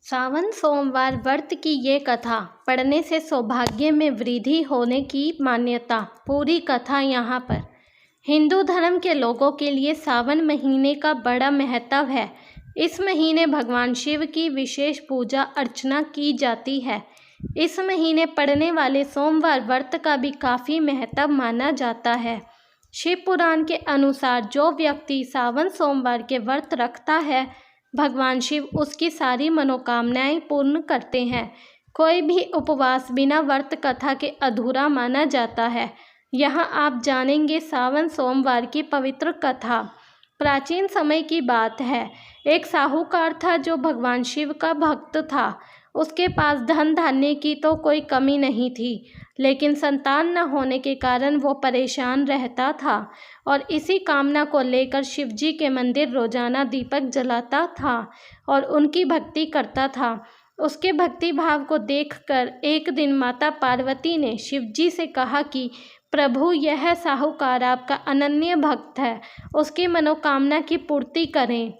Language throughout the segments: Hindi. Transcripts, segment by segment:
सावन सोमवार व्रत की ये कथा पढ़ने से सौभाग्य में वृद्धि होने की मान्यता। पूरी कथा यहाँ पर। हिंदू धर्म के लोगों के लिए सावन महीने का बड़ा महत्व है। इस महीने भगवान शिव की विशेष पूजा अर्चना की जाती है। इस महीने पड़ने वाले सोमवार व्रत का भी काफ़ी महत्व माना जाता है। शिव पुराण के अनुसार जो व्यक्ति सावन सोमवार के व्रत रखता है, भगवान शिव उसकी सारी मनोकामनाएं पूर्ण करते हैं। कोई भी उपवास बिना व्रत कथा के अधूरा माना जाता है। यहाँ आप जानेंगे सावन सोमवार की पवित्र कथा। प्राचीन समय की बात है। एक साहूकार था जो भगवान शिव का भक्त था। उसके पास धन धान्य की तो कोई कमी नहीं थी, लेकिन संतान न होने के कारण वो परेशान रहता था और इसी कामना को लेकर शिवजी के मंदिर रोजाना दीपक जलाता था और उनकी भक्ति करता था। उसके भक्ति भाव को देखकर एक दिन माता पार्वती ने शिवजी से कहा कि प्रभु, यह साहूकार आपका अनन्य भक्त है, उसकी मनोकामना की पूर्ति करें।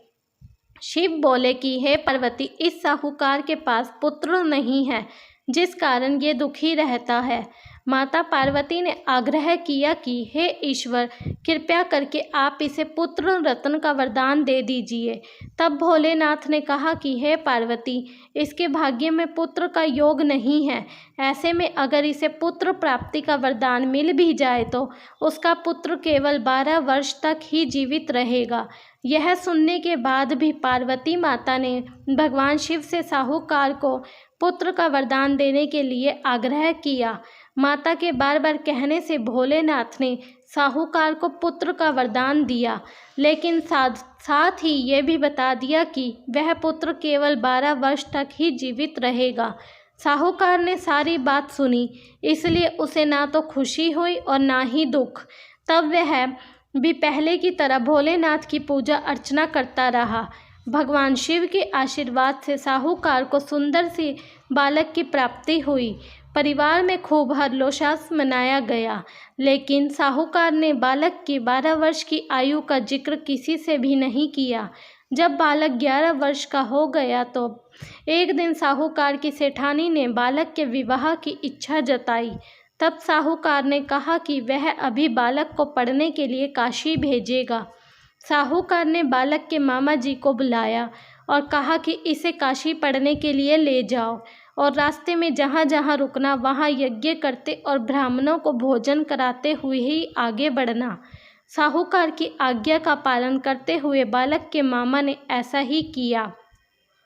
शिव बोले कि हे पार्वती, इस साहूकार के पास पुत्र नहीं है, जिस कारण ये दुखी रहता है। माता पार्वती ने आग्रह किया कि हे ईश्वर, कृपया करके आप इसे पुत्र रत्न का वरदान दे दीजिए। तब भोलेनाथ ने कहा कि हे पार्वती, इसके भाग्य में पुत्र का योग नहीं है। ऐसे में अगर इसे पुत्र प्राप्ति का वरदान मिल भी जाए तो उसका पुत्र केवल 12 वर्ष तक ही जीवित रहेगा। यह सुनने के बाद भी पार्वती माता ने भगवान शिव से साहूकार को पुत्र का वरदान देने के लिए आग्रह किया। माता के बार बार कहने से भोलेनाथ ने साहूकार को पुत्र का वरदान दिया, लेकिन साथ ही ये भी बता दिया कि वह पुत्र केवल 12 वर्ष तक ही जीवित रहेगा। साहूकार ने सारी बात सुनी, इसलिए उसे ना तो खुशी हुई और ना ही दुख। तब वह भी पहले की तरह भोलेनाथ की पूजा अर्चना करता रहा। भगवान शिव के आशीर्वाद से साहूकार को सुंदर सी बालक की प्राप्ति हुई। परिवार में खूब हर्षोल्लास मनाया गया, लेकिन साहूकार ने बालक की 12 वर्ष की आयु का जिक्र किसी से भी नहीं किया। जब बालक 11 वर्ष का हो गया तो एक दिन साहूकार की सेठानी ने बालक के विवाह की इच्छा जताई। तब साहूकार ने कहा कि वह अभी बालक को पढ़ने के लिए काशी भेजेगा। साहूकार ने बालक के मामा जी को बुलाया और कहा कि इसे काशी पढ़ने के लिए ले जाओ और रास्ते में जहाँ जहाँ रुकना वहाँ यज्ञ करते और ब्राह्मणों को भोजन कराते हुए ही आगे बढ़ना। साहूकार की आज्ञा का पालन करते हुए बालक के मामा ने ऐसा ही किया।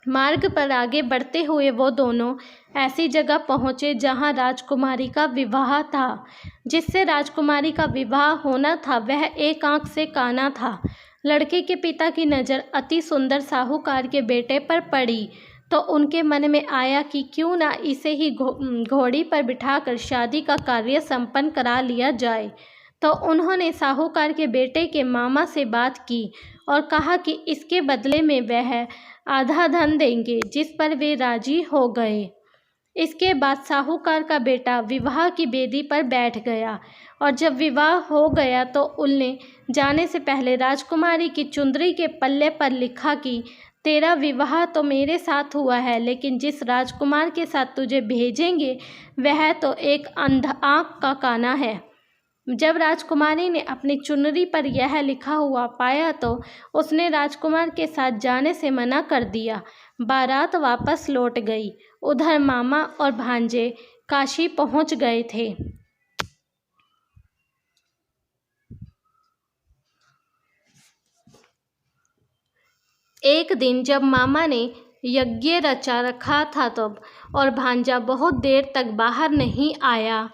मार्ग पर आगे बढ़ते हुए वो दोनों ऐसी जगह पहुँचे जहाँ राजकुमारी का विवाह था। जिससे राजकुमारी का विवाह होना था वह एक आंख से काना था। लड़के के पिता की नज़र अति सुंदर साहूकार के बेटे पर पड़ी तो उनके मन में आया कि क्यों ना इसे ही घोड़ी पर बिठाकर शादी का कार्य संपन्न करा लिया जाए। तो उन्होंने साहूकार के बेटे के मामा से बात की और कहा कि इसके बदले में वह आधा धन देंगे, जिस पर वे राजी हो गए। इसके बाद साहूकार का बेटा विवाह की बेदी पर बैठ गया और जब विवाह हो गया तो उनने जाने से पहले राजकुमारी की चुंदरी के पल्ले पर लिखा कि तेरा विवाह तो मेरे साथ हुआ है, लेकिन जिस राजकुमार के साथ तुझे भेजेंगे वह तो एक अंधा आँख का काना है। जब राजकुमारी ने अपनी चुनरी पर यह लिखा हुआ पाया तो उसने राजकुमार के साथ जाने से मना कर दिया। बारात वापस लौट गई। उधर मामा और भांजे काशी पहुंच गए थे। एक दिन जब मामा ने यज्ञ रचा रखा था तब और भांजा बहुत देर तक बाहर नहीं आया,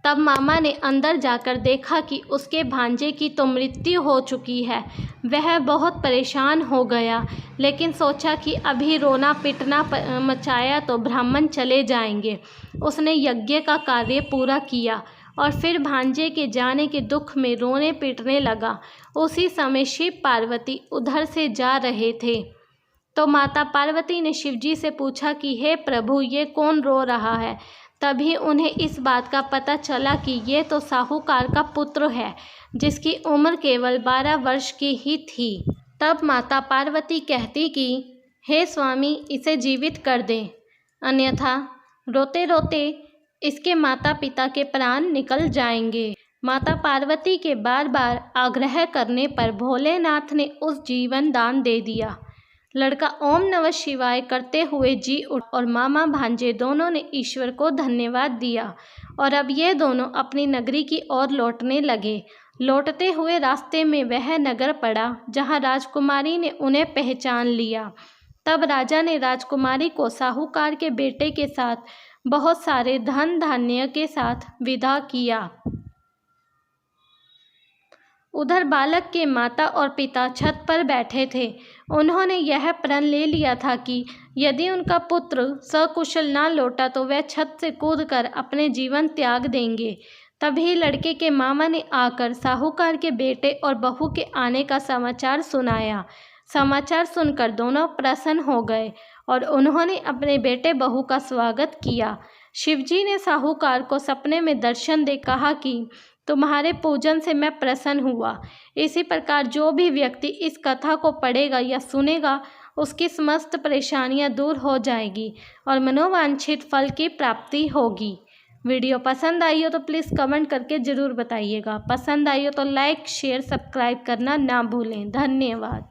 तब मामा ने अंदर जाकर देखा कि उसके भांजे की तो मृत्यु हो चुकी है। वह बहुत परेशान हो गया, लेकिन सोचा कि अभी रोना पिटना मचाया तो ब्राह्मण चले जाएंगे। उसने यज्ञ का कार्य पूरा किया और फिर भांजे के जाने के दुख में रोने पीटने लगा। उसी समय शिव पार्वती उधर से जा रहे थे तो माता पार्वती ने शिवजी से पूछा कि हे प्रभु, ये कौन रो रहा है। तभी उन्हें इस बात का पता चला कि ये तो साहूकार का पुत्र है, जिसकी उम्र केवल 12 वर्ष की ही थी। तब माता पार्वती कहती कि हे स्वामी, इसे जीवित कर दें, अन्यथा रोते रोते इसके माता पिता के प्राण निकल जाएंगे। माता पार्वती के बार बार आग्रह करने पर भोलेनाथ ने उस जीवन दान दे दिया। लड़का ओम नमः शिवाय करते हुए जी उठ और मामा भांजे दोनों ने ईश्वर को धन्यवाद दिया और अब ये दोनों अपनी नगरी की ओर लौटने लगे। लौटते हुए रास्ते में वह नगर पड़ा जहाँ राजकुमारी ने उन्हें पहचान लिया। तब राजा ने राजकुमारी को साहूकार के बेटे के साथ बहुत सारे धन धान्य के साथ विदा किया। उधर बालक के माता और पिता छत पर बैठे थे। उन्होंने यह प्रण ले लिया था कि यदि उनका पुत्र सकुशल ना लौटा तो वह छत से कूदकर अपने जीवन त्याग देंगे। तभी लड़के के मामा ने आकर साहूकार के बेटे और बहू के आने का समाचार सुनाया। समाचार सुनकर दोनों प्रसन्न हो गए और उन्होंने अपने बेटे बहू का स्वागत किया। शिवजी ने साहूकार को सपने में दर्शन दे कहा कि तुम्हारे पूजन से मैं प्रसन्न हुआ। इसी प्रकार जो भी व्यक्ति इस कथा को पढ़ेगा या सुनेगा उसकी समस्त परेशानियां दूर हो जाएगी और मनोवांछित फल की प्राप्ति होगी। वीडियो पसंद आई हो तो प्लीज़ कमेंट करके ज़रूर बताइएगा। पसंद आई हो तो लाइक शेयर सब्सक्राइब करना ना भूलें। धन्यवाद।